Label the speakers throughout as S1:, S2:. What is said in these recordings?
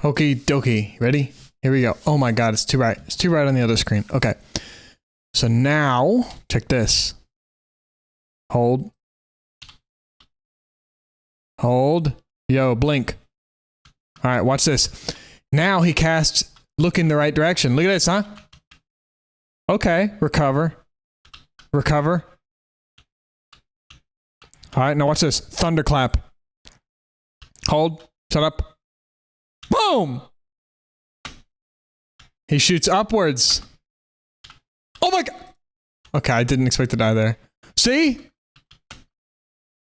S1: Okie dokie. Ready? Here we go. Oh my god, it's too bright. It's too bright on the other screen. Okay. So now, check this. Hold. Hold. Yo, blink. All right, watch this. Now he casts look in the right direction. Look at this, huh? Okay, recover. Recover. All right, now watch this. Thunderclap. Hold. Shut up. Boom! He shoots upwards. Oh my god! Okay, I didn't expect to die there. See?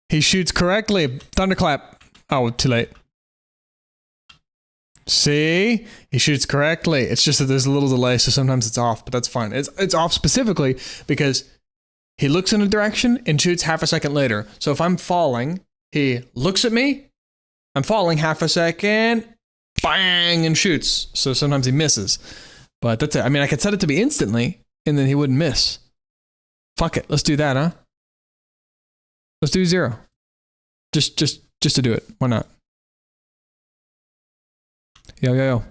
S1: He shoots correctly. Thunderclap. Oh, too late. See? He shoots correctly. It's just that there's a little delay, so sometimes it's off, but that's fine. It's off specifically because he looks in a direction and shoots half a second later. So if I'm falling, he looks at me, I'm falling half a second, bang, and shoots. So sometimes he misses. But that's it. I mean, I could set it to be instantly, and then he wouldn't miss. Fuck it. Let's do that, huh? Let's do 0. Just to do it. Why not? Yo.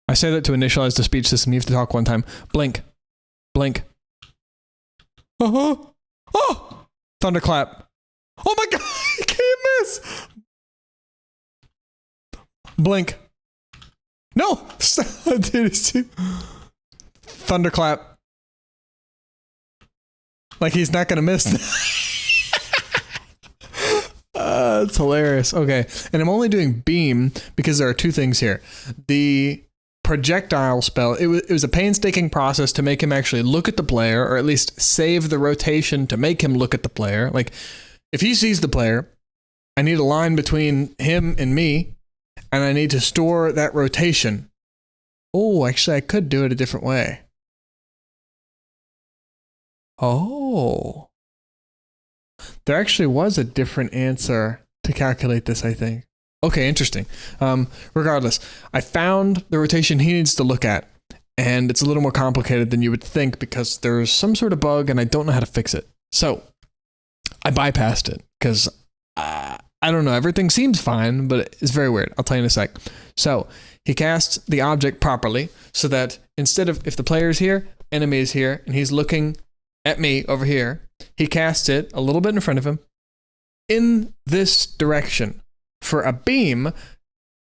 S1: I say that to initialize the speech system. You have to talk one time. Blink. Blink. Oh! Thunderclap. Oh my god! I can't miss! Blink. No! Dude, it's too... Thunderclap. Like he's not gonna miss. It's hilarious. Okay, and I'm only doing beam because there are two things here. The projectile spell, it was a painstaking process to make him actually look at the player, or at least save the rotation to make him look at the player. Like, if he sees the player, I need a line between him and me, and I need to store that rotation. Oh, actually, I could do it a different way. Oh. There actually was a different answer to calculate this, I think. Okay, interesting. Regardless, I found the rotation he needs to look at, and it's a little more complicated than you would think because there's some sort of bug and I don't know how to fix it. So I bypassed it because I don't know, everything seems fine, but it's very weird. I'll tell you in a sec. So he casts the object properly so that instead of, if the player is here, enemy is here, and he's looking at me over here, he casts it a little bit in front of him in this direction. For a beam,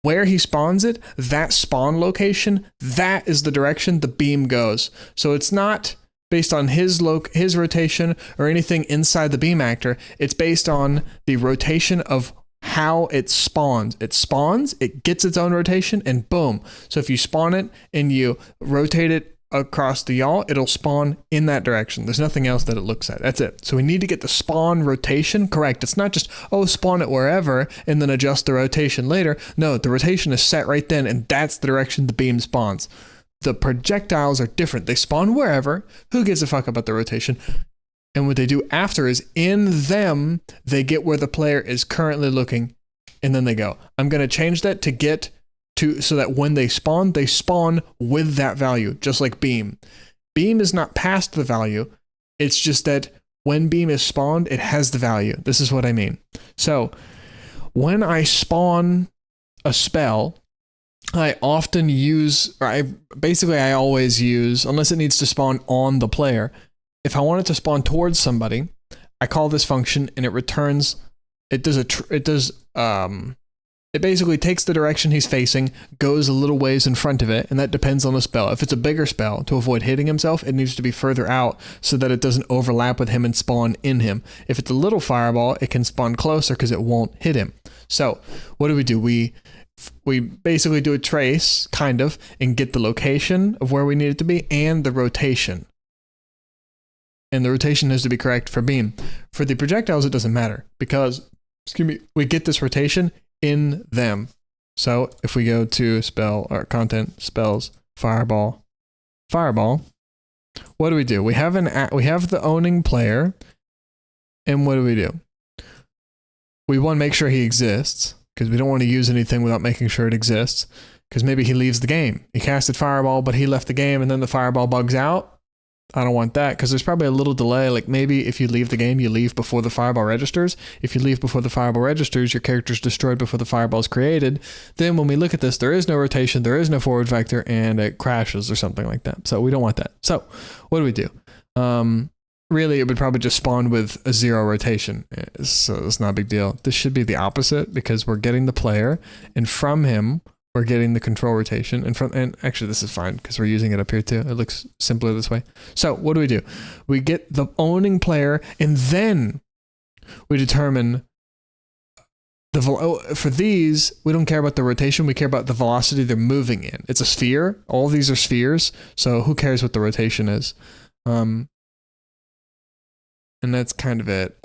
S1: where he spawns it, that spawn location, that is the direction the beam goes. So it's not based on his rotation or anything inside the beam actor. It's based on the rotation of how it spawns. It spawns, it gets its own rotation, and boom. So if you spawn it and you rotate it across the yaw, it'll spawn in that direction. There's nothing else that it looks at. That's it. So we need to get the spawn rotation correct. It's not just, oh, spawn it wherever and then adjust the rotation later. No, the rotation is set right then, and that's the direction the beam spawns. The projectiles are different. They spawn wherever. Who gives a fuck about the rotation? And what they do after is in them, they get where the player is currently looking, and then they go. I'm going to change that to get to, so that when they spawn with that value, just like beam. Beam is not past the value. It's just that when beam is spawned, it has the value. This is what I mean. So when I spawn a spell, I often use, or I always use, unless it needs to spawn on the player. If I want it to spawn towards somebody, I call this function and it returns, it basically takes the direction he's facing, goes a little ways in front of it, and that depends on the spell. If it's a bigger spell, to avoid hitting himself, it needs to be further out so that it doesn't overlap with him and spawn in him. If it's a little fireball, it can spawn closer because it won't hit him. So what do? We basically do a trace, kind of, and get the location of where we need it to be and the rotation. And the rotation has to be correct for beam. For the projectiles, it doesn't matter because, we get this rotation in them. So if we go to spell or content, spells, fireball, what do? We have the owning player, and what do? We want to make sure he exists because we don't want to use anything without making sure it exists. Because maybe he leaves the game. He casted fireball, but he left the game, and then the fireball bugs out. I don't want that because there's probably a little delay. Like maybe if you leave the game, you leave before the fireball registers. If you leave before the fireball registers, your character's destroyed before the fireball is created. Then when we look at this, there is no rotation, there is no forward vector, and it crashes or something like that. So we don't want that. So what do? Really, it would probably just spawn with a 0 rotation. So it's not a big deal. This should be the opposite because we're getting the player, and from him, we're getting the control rotation. And actually, this is fine because we're using it up here too. It looks simpler this way. So what do? We get the owning player, and then we determine for these, we don't care about the rotation. We care about the velocity they're moving in. It's a sphere. All these are spheres. So who cares what the rotation is? And that's kind of it.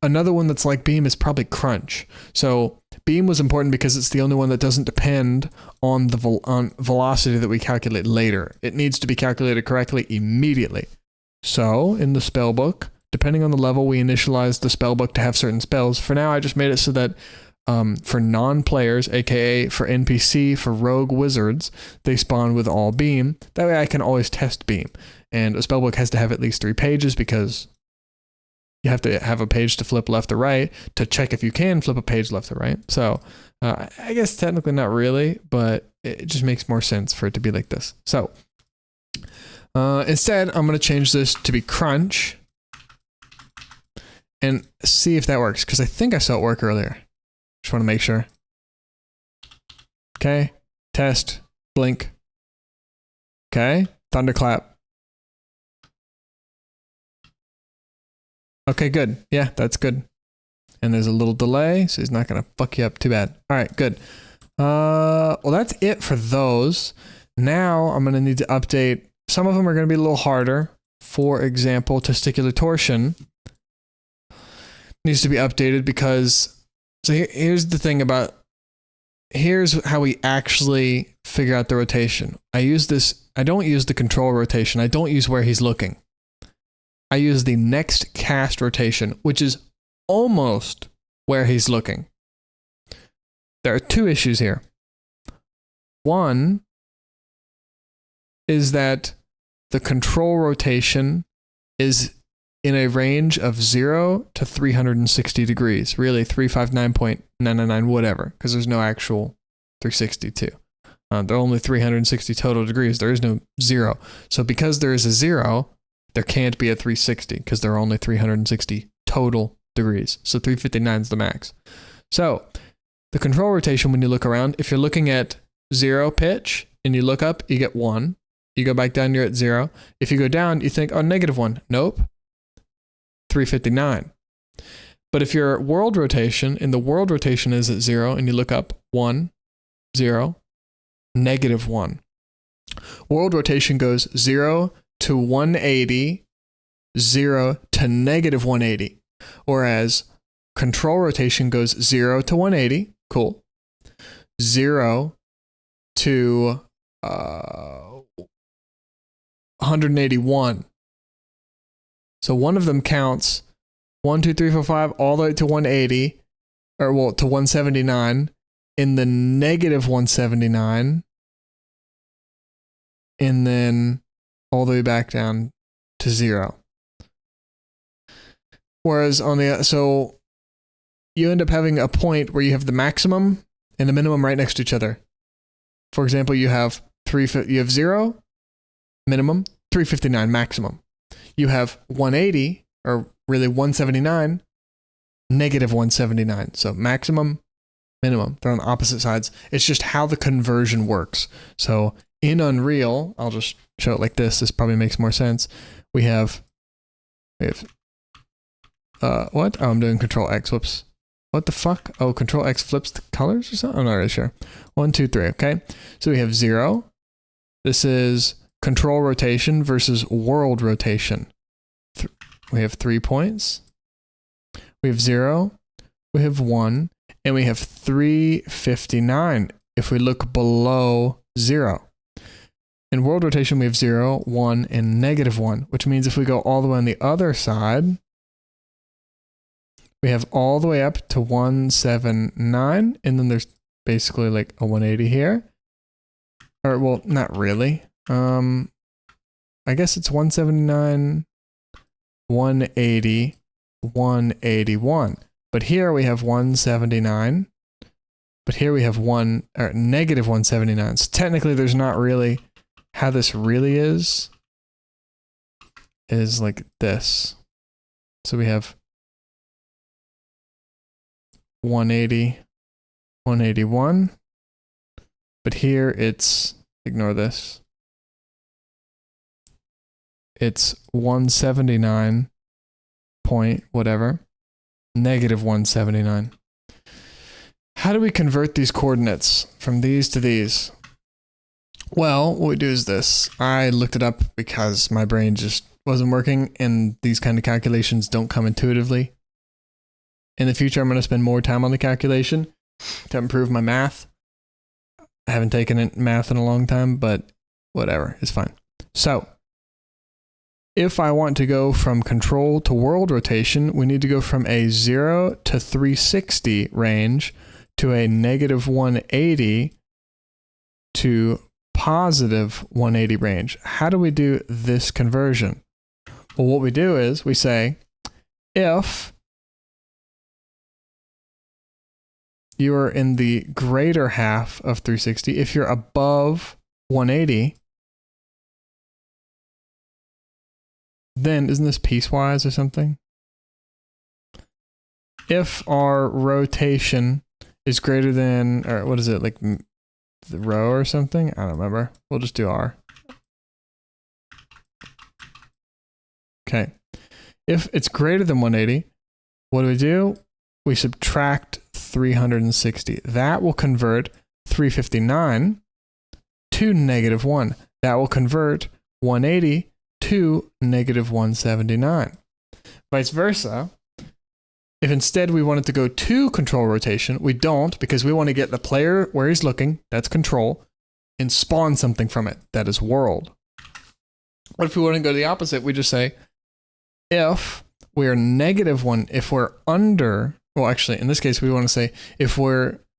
S1: Another one that's like beam is probably crunch. So beam was important because it's the only one that doesn't depend on the on velocity that we calculate later. It needs to be calculated correctly immediately. So in the spellbook, depending on the level, we initialize the spellbook to have certain spells. For now, I just made it so that for non-players, aka for NPC, for rogue wizards, they spawn with all beam. That way I can always test beam. And a spellbook has to have at least 3 pages because you have to have a page to flip left or right to check if you can flip a page left or right. So I guess technically not really, but it just makes more sense for it to be like this. So instead, I'm going to change this to be crunch and see if that works because I think I saw it work earlier. Just want to make sure. Okay, test, blink. Okay, thunderclap. Okay, good. Yeah, that's good. And there's a little delay, so he's not going to fuck you up too bad. All right, good. Well, that's it for those. Now I'm going to need to update. Some of them are going to be a little harder. For example, testicular torsion needs to be updated because... So here's the thing about... Here's how we actually figure out the rotation. I don't use the control rotation. I don't use where he's looking. I use the next cast rotation, which is almost where he's looking. There are 2 issues here. One is that the control rotation is in a range of 0 to 360 degrees. Really, 359.999, whatever, because there's no actual 362. There are only 360 total degrees. There is no 0. So because there is a 0, there can't be a 360 because there are only 360 total degrees. So 359 is the max. So the control rotation, when you look around, if you're looking at 0 pitch and you look up, you get 1. You go back down, you're at 0. If you go down, you think, oh, -1. Nope. 359. But if your world rotation, and the world rotation is at 0, and you look up 1, 0, -1. World rotation goes 0 to 180, 0 to -180. Whereas control rotation goes 0 to 180, cool. 0 to 181. So one of them counts 1, 2, 3, 4, 5 all the way to 180, or well, to 179, in the -179, and then all the way back down to 0. Whereas on the, so you end up having a point where you have the maximum and the minimum right next to each other. For example, you have 0 minimum, 359 maximum. You have 180, or really 179, -179. So maximum, minimum. They're on the opposite sides. It's just how the conversion works. So in Unreal, I'll just show it like this. This probably makes more sense. We have what? Oh, I'm doing Control X. Whoops. What the fuck? Oh, Control X flips the colors or something? I'm not really sure. 1, 2, 3. Okay. So we have 0. This is control rotation versus world rotation. We have 3 points. We have 0. We have 1. And we have 359 if we look below 0. In world rotation, we have 0, 1, and -1, which means if we go all the way on the other side, we have all the way up to 179, and then there's basically like a 180 here. Or, well, not really. I guess it's 179, 180, 181. But here we have 179. But here we have negative 179. So technically there's not really, how this really is like this. So we have 180, 181. But here it's, ignore this. It's 179 point whatever, negative 179. How do we convert these coordinates from these to these? Well, what we do is this. I looked it up because my brain just wasn't working and these kind of calculations don't come intuitively. In the future, I'm going to spend more time on the calculation to improve my math. I haven't taken math in a long time, but whatever, it's fine. So, if I want to go from control to world rotation, we need to go from a 0 to 360 range to a negative 180 to positive 180 range. How do we do this conversion? Well, what we do is we say, if you are in the greater half of 360, if you're above 180, then, isn't this piecewise or something? If our rotation is greater than, or what is it, like the row or something? I don't remember. We'll just do R. Okay. If it's greater than 180, what do? We subtract 360. That will convert 359 to negative 1. That will convert 180 to negative 179. Vice versa, if instead we wanted to go to control rotation, we don't, because we want to get the player where he's looking, that's control, and spawn something from it, that is world. What if we want to go the opposite? We just say, if we're negative 1, if we're under, well actually in this case we want to say,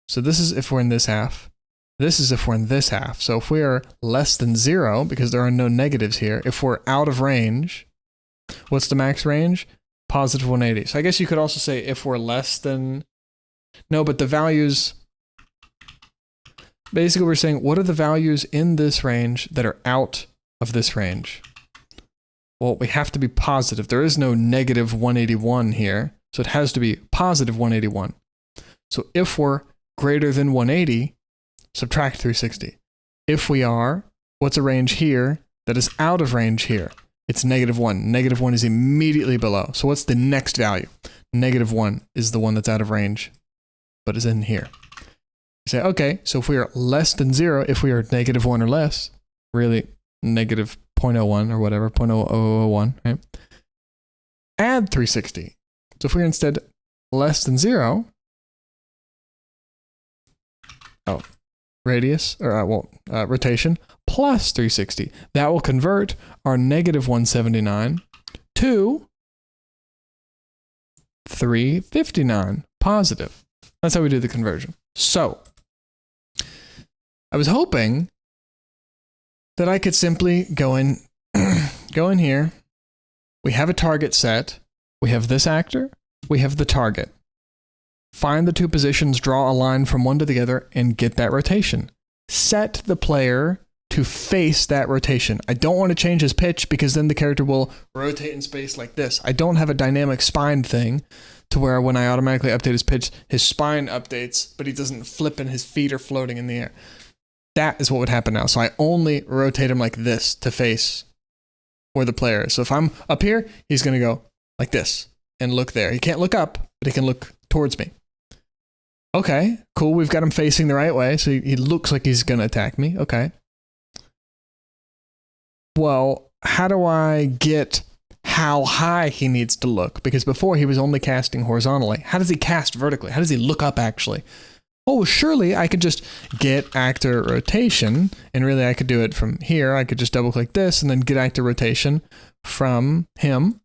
S1: so this is if we're in this half, this is if we're in this half. So if we are less than 0, because there are no negatives here, if we're out of range, what's the max range? Positive 180. So I guess you could also say if we're less than, no, but the values, basically we're saying what are the values in this range that are out of this range? Well, we have to be positive. There is no negative 181 here, so it has to be positive 181. So if we're greater than 180, subtract 360. If we are, what's a range here that is out of range here? It's negative 1. Negative 1 is immediately below. So what's the next value? Negative 1 is the one that's out of range, but is in here. You say, okay, so if we are less than 0, if we are negative 1 or less, really negative 0.01 or whatever, 0.0001, right? Add 360. So if we're instead less than 0, radius, or rotation, plus 360. That will convert our negative 179 to 359 positive. That's how we do the conversion. So, I was hoping that I could simply go in here. We have a target set. We have this actor. We have the target. Find the two positions, draw a line from one to the other, and get that rotation. Set the player to face that rotation. I don't want to change his pitch because then the character will rotate in space like this. I don't have a dynamic spine thing to where when I automatically update his pitch, his spine updates, but he doesn't flip and his feet are floating in the air. That is what would happen now. So I only rotate him like this to face where the player is. So if I'm up here, he's going to go like this and look there. He can't look up, but he can look towards me. Okay, cool. We've got him facing the right way, so he looks like he's going to attack me. Okay. Well, how do I get how high he needs to look? Because before he was only casting horizontally. How does he cast vertically? How does he look up actually? Oh, surely I could just get actor rotation, and really I could do it from here. I could just double click this and then get actor rotation from him.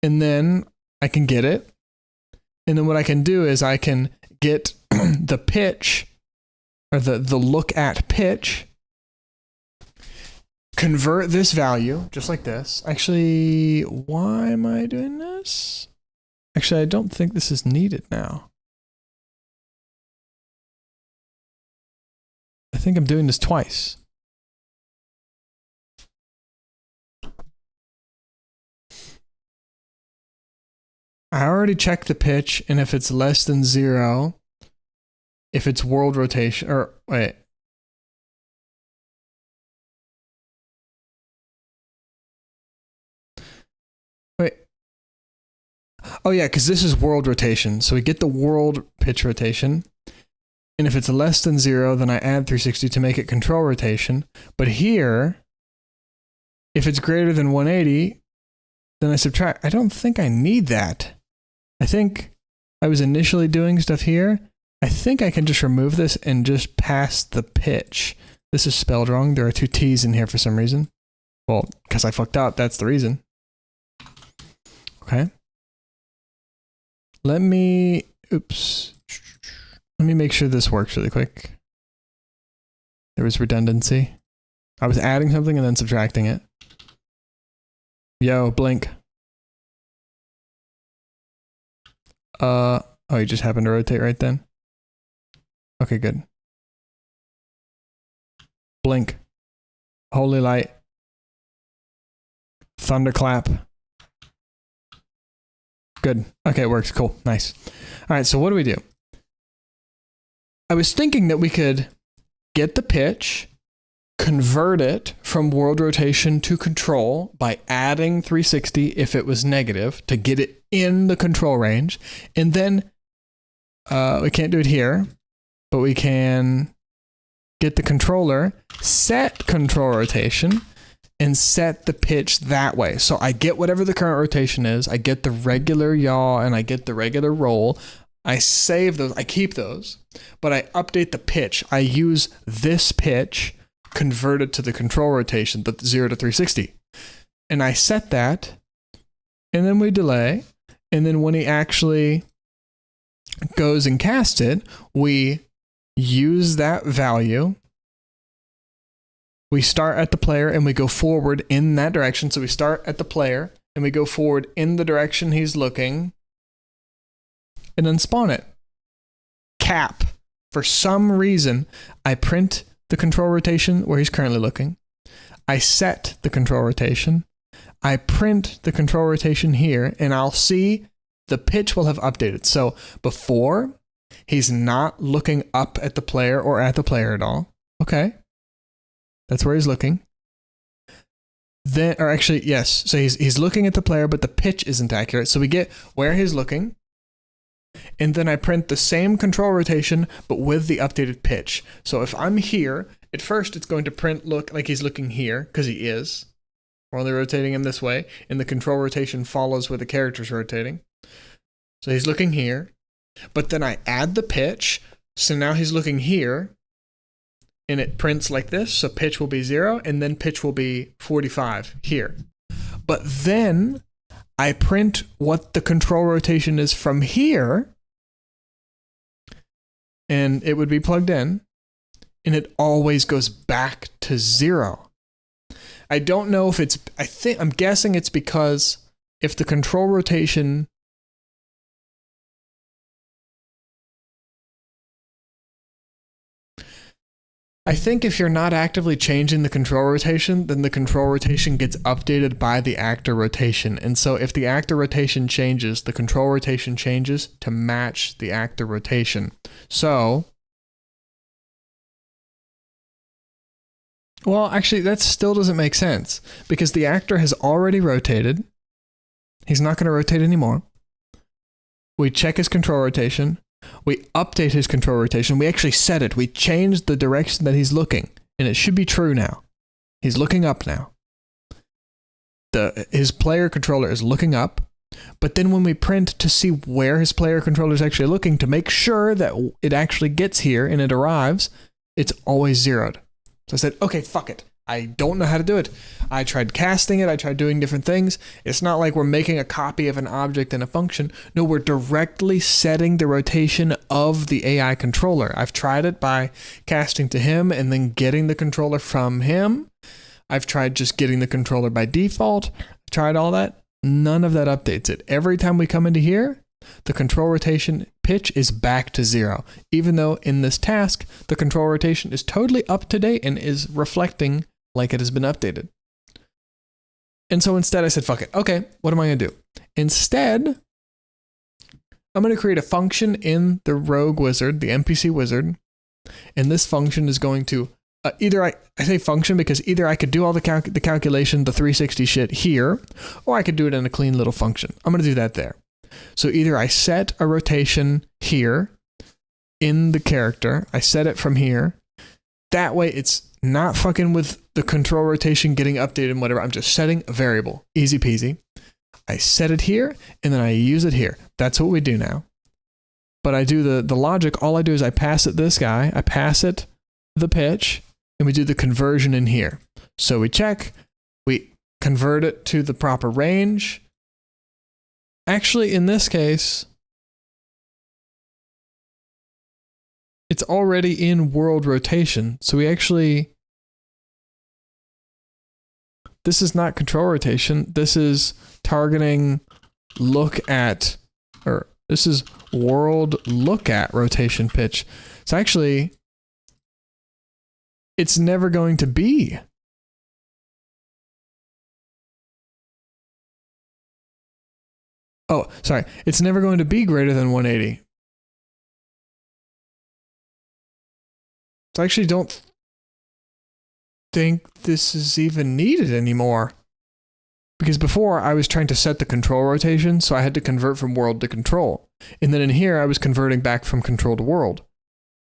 S1: And then I can get it. And then what I can do is I can get the pitch, or the look at pitch, convert this value just like this. Actually, why am I doing this? Actually, I don't think this is needed now. I think I'm doing this twice. I already checked the pitch, and if it's less than 0, if it's world rotation, or wait. Wait. Oh yeah, because this is world rotation. So we get the world pitch rotation. And if it's less than 0, then I add 360 to make it control rotation. But here, if it's greater than 180, then I subtract. I don't think I need that. I think I was initially doing stuff here. I think I can just remove this and just pass the pitch. This is spelled wrong. There are 2 T's in here for some reason. Well, because I fucked up. That's the reason. Okay. Let me make sure this works really quick. There was redundancy. I was adding something and then subtracting it. Yo, blink. Oh, you just happened to rotate right then? Okay, good. Blink. Holy light. Thunderclap. Good. Okay, it works. Cool. Nice. All right, so what do we do? I was thinking that we could get the pitch, convert it from world rotation to control by adding 360 if it was negative to get it in the control range. And then we can't do it here, but we can get the controller, set control rotation, and set the pitch that way. So I get whatever the current rotation is, I get the regular yaw, and I get the regular roll. I save those, I keep those, but I update the pitch. I use this pitch converted to the control rotation, the 0 to 360. And I set that, and then we delay, and then when he actually goes and casts it, we use that value. We start at the player and we go forward in that direction. So we start at the player and we go forward in the direction he's looking, and then spawn it. Cap. For some reason, I print the control rotation where he's currently looking. I set the control rotation. I print the control rotation here, and I'll see the pitch will have updated. So before, he's not looking up at the player or at the player at all. Okay. That's where he's looking. Then, or actually, yes. So he's looking at the player, but the pitch isn't accurate. So we get where he's looking. And then I print the same control rotation, but with the updated pitch. So if I'm here, at first it's going to print look like he's looking here, because he is. We're only rotating him this way, and the control rotation follows where the character's rotating. So he's looking here, but then I add the pitch, so now he's looking here, and it prints like this, so pitch will be 0, and then pitch will be 45 here. But then I print what the control rotation is from here, and it would be plugged in, and it always goes back to 0. I don't know if it's, I'm guessing it's because if the control rotation I think if you're not actively changing the control rotation, then the control rotation gets updated by the actor rotation. And so if the actor rotation changes, the control rotation changes to match the actor rotation. So, well, actually, that still doesn't make sense because the actor has already rotated. He's not going to rotate anymore. We check his control rotation. We update his control rotation. We actually set it. We changed the direction that he's looking, and it should be true now. He's looking up now. His player controller is looking up, but then when we print to see where his player controller is actually looking to make sure that it actually gets here and it arrives, it's always zeroed. So I said, okay, fuck it. I don't know how to do it. I tried casting it. I tried doing different things. It's not like we're making a copy of an object in a function. No, we're directly setting the rotation of the AI controller. I've tried it by casting to him and then getting the controller from him. I've tried just getting the controller by default. Tried all that. None of that updates it. Every time we come into here, the control rotation pitch is back to 0, even though in this task, the control rotation is totally up to date and is reflecting like it has been updated. And so instead I said, fuck it. Okay, what am I going to do? Instead, I'm going to create a function in the rogue wizard, the NPC wizard. And this function is going to I say function because either I could do all the calculation, the 360 shit here, or I could do it in a clean little function. I'm going to do that there. So either I set a rotation here in the character. I set it from here. That way it's not fucking with the control rotation getting updated and whatever. I'm just setting a variable. Easy peasy. I set it here and then I use it here. That's what we do now. But I do the logic. All I do is I pass it this guy. I pass it the pitch and we do the conversion in here. So we check. We convert it to the proper range. Actually, in this case, it's already in world rotation. So we actually, this is not control rotation. This is targeting look at, or this is world look at rotation pitch. So actually, it's never going to be. Oh, sorry. It's never going to be greater than 180. So I actually don't think this is even needed anymore. Because before I was trying to set the control rotation, so I had to convert from world to control. And then in here, I was converting back from control to world.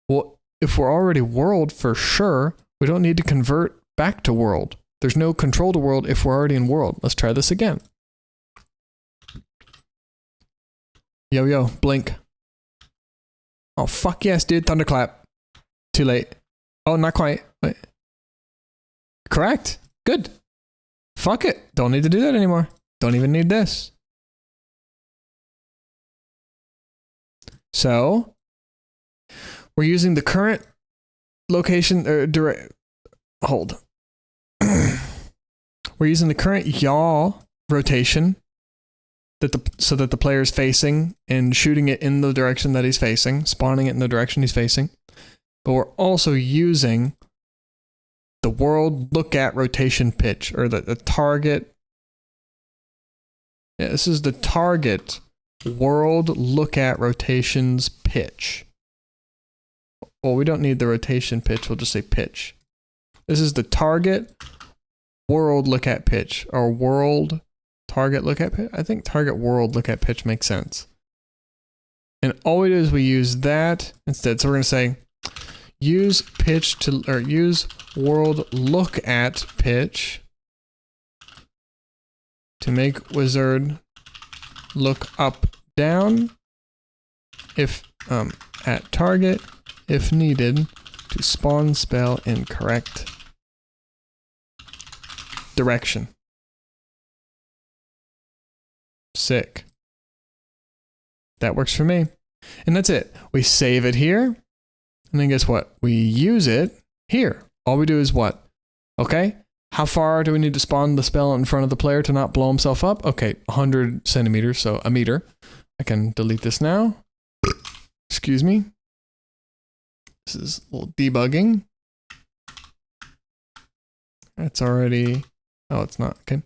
S1: Well, if we're already world for sure, we don't need to convert back to world. There's no control to world if we're already in world. Let's try this again. Yo, yo, blink. Oh, fuck yes, dude. Thunderclap. Too late. Oh, not quite. Wait. Correct. Good. Fuck it. Don't need to do that anymore. Don't even need this. So, we're using the current location, or direct, hold. We're using the current yaw rotation so that the player is facing and shooting it in the direction that he's facing, spawning it in the direction he's facing. But we're also using the world look at rotation pitch, or the target. Yeah, this is the target world look at rotations pitch. Well, we don't need the rotation pitch. We'll just say pitch. This is the target world look at pitch, or world target look at pitch. I think target world look at pitch makes sense. And all we do is we use that instead. So we're going to say use pitch to, or use world look at pitch to make wizard look up down if at target if needed to spawn spell in correct direction. Sick. That works for me. And that's it. We save it here. And then guess what? We use it here. All we do is what? Okay. How far do we need to spawn the spell in front of the player to not blow himself up? Okay, 100 centimeters, so a meter. I can delete this now. Excuse me. This is a little debugging. It's already... Oh, it's not. Okay.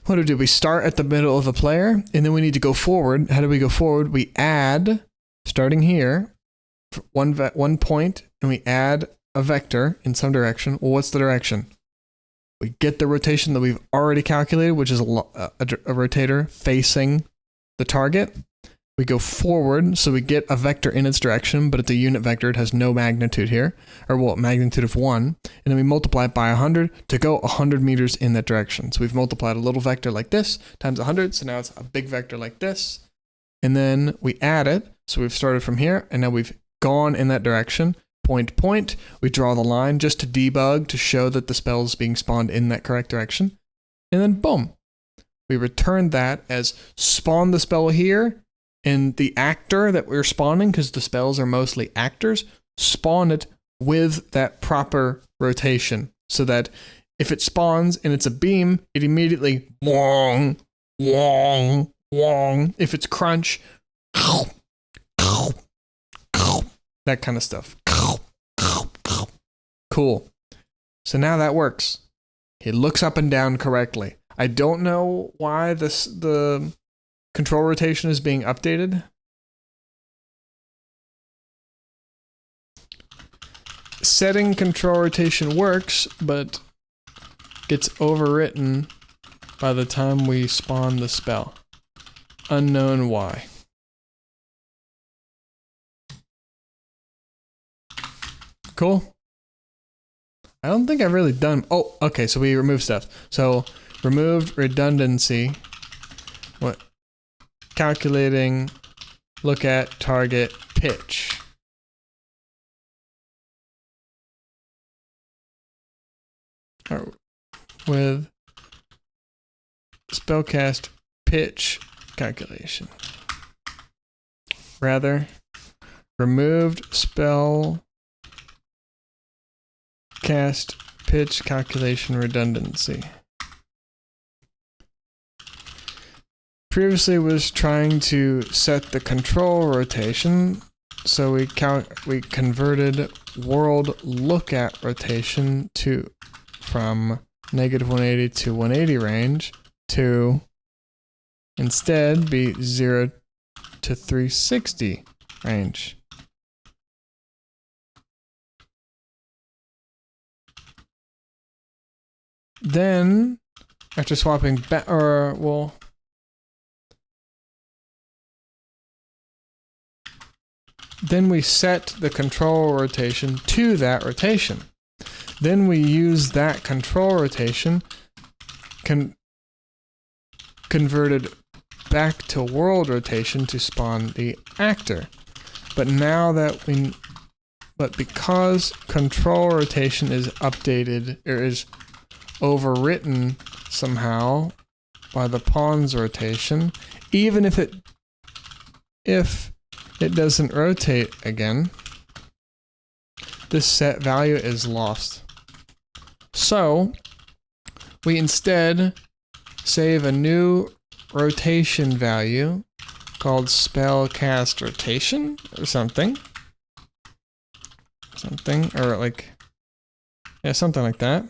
S1: What do we do? We start at the middle of the player, and then we need to go forward. How do we go forward? We add, starting here, one point, and we add a vector in some direction. Well, what's the direction? We get the rotation that we've already calculated, which is a rotator facing the target. We go forward, so we get a vector in its direction, but it's a unit vector. It has no magnitude here, or well, magnitude of 1. And then we multiply it by 100 to go 100 meters in that direction. So we've multiplied a little vector like this times 100, so now it's a big vector like this. And then we add it, so we've started from here, and now we've gone in that direction. Point, point. We draw the line just to debug, to show that the spell is being spawned in that correct direction. And then boom. We return that as spawn the spell here, and the actor that we're spawning, because the spells are mostly actors, spawn it with that proper rotation so that if it spawns and it's a beam, it immediately wong, wong, wong. If it's crunch, that kind of stuff. Cool. So now that works. It looks up and down correctly. I don't know why the control rotation is being updated. Setting control rotation works, but gets overwritten by the time we spawn the spell. Unknown why. Cool. I don't think I've really done... Oh, okay, so we removed stuff. So, removed redundancy. What? Calculating, look at, target, pitch. With spellcast pitch calculation. Rather, removed spell cast pitch calculation redundancy. Previously was trying to set the control rotation, so we converted world look at rotation from -180 to 180 range to instead be 0 to 360 range. Then, after swapping then we set the control rotation to that rotation. Then we use that control rotation converted back to world rotation to spawn the actor. But because control rotation is updated, or is overwritten somehow by the pawn's rotation, even if it doesn't rotate again, this set value is lost. So we instead save a new rotation value called spell cast rotation or something, or like, yeah, something like that.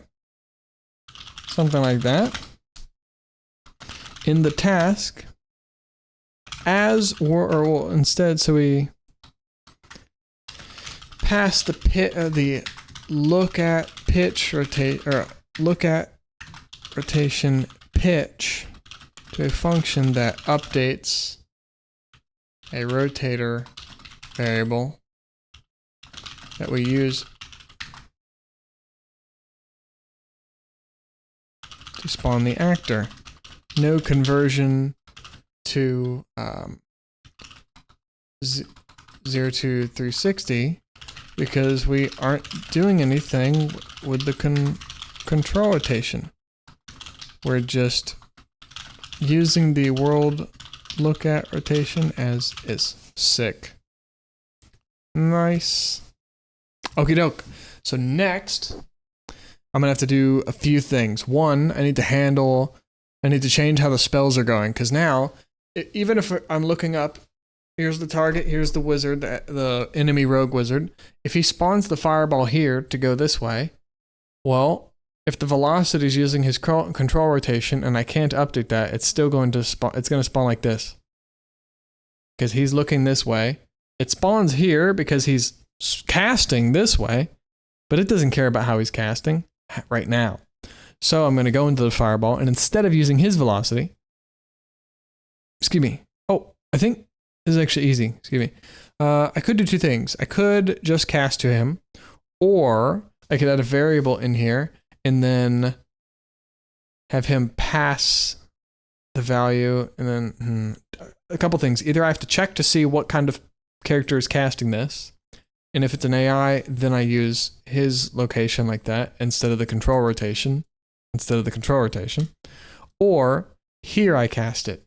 S1: In the task, instead, so we pass the look at pitch rotate, or look at rotation pitch to a function that updates a rotator variable that we use to spawn the actor. No conversion to 0 to 360 because we aren't doing anything with the control rotation. We're just using the world look at rotation as is. Sick. Nice. Okie doke. So next, I'm gonna have to do a few things. One, I need to change how the spells are going, because now, even if I'm looking up, here's the target, here's the wizard, the enemy rogue wizard. If he spawns the fireball here to go this way, well, if the velocity is using his control rotation and I can't update that, it's still going to spawn. It's going to spawn like this, because he's looking this way. It spawns here because he's casting this way, but it doesn't care about how he's casting right now. So I'm going to go into the fireball, and instead of using his velocity, excuse me. Oh, I think this is actually easy. Excuse me. I could do two things. I could just cast to him, or I could add a variable in here and then have him pass the value, and then a couple things. Either I have to check to see what kind of character is casting this, and if it's an AI, then I use his location like that instead of the control rotation. Or here I cast it.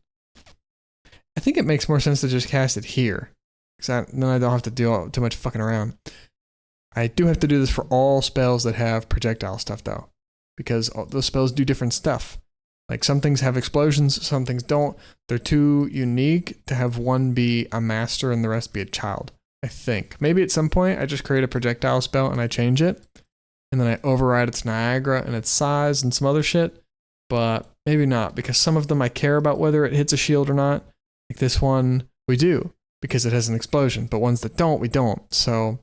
S1: I think it makes more sense to just cast it here, because then I don't have to do too much fucking around. I do have to do this for all spells that have projectile stuff though, because those spells do different stuff. Like some things have explosions, some things don't. They're too unique to have one be a master and the rest be a child, I think. Maybe at some point I just create a projectile spell and I change it, and then I override its Niagara and its size and some other shit, but maybe not, because some of them I care about whether it hits a shield or not. Like this one, we do, because it has an explosion, but ones that don't, we don't. So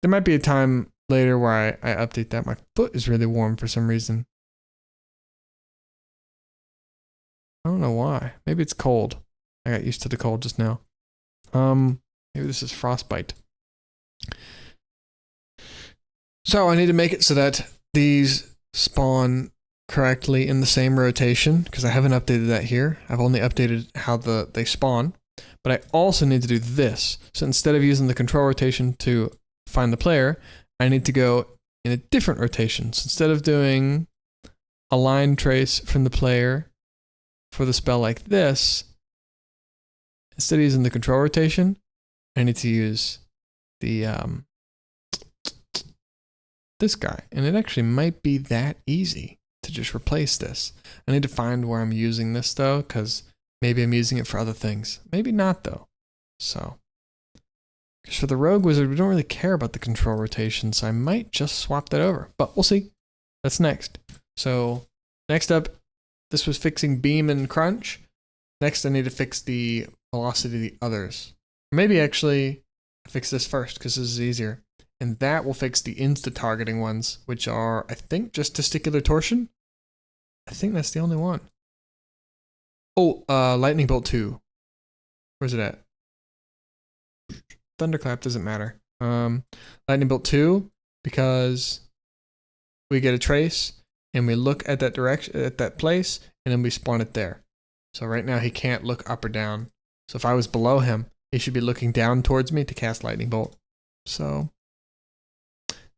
S1: there might be a time later where I update that. My foot is really warm for some reason. I don't know why. Maybe it's cold. I got used to the cold just now. Maybe this is frostbite. So I need to make it so that these spawn correctly in the same rotation, because I haven't updated that here. I've only updated how they spawn. But I also need to do this. So instead of using the control rotation to find the player, I need to go in a different rotation. So instead of doing a line trace from the player for the spell like this, instead of using the control rotation, I need to use the this guy. And it actually might be that easy to just replace this. I need to find where I'm using this though, because maybe I'm using it for other things. Maybe not though. So, because for the Rogue Wizard, we don't really care about the control rotation, so I might just swap that over. But we'll see. That's next. So, next up, this was fixing beam and crunch. Next, I need to fix the velocity of the others. Or maybe actually fix this first, because this is easier. And that will fix the insta-targeting ones, which are, I think, just testicular torsion. I think that's the only one. Oh, lightning bolt 2. Where's it at? Thunderclap doesn't matter. Lightning bolt 2, because we get a trace and we look at that direction, at that place, and then we spawn it there. So right now he can't look up or down. So if I was below him, he should be looking down towards me to cast lightning bolt. So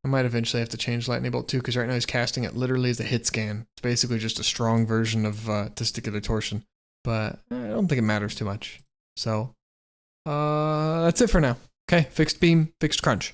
S1: I might eventually have to change lightning bolt 2, because right now he's casting it literally as a hit scan. It's basically just a strong version of testicular torsion. But I don't think it matters too much. So that's it for now. Okay, fixed beam, fixed crunch.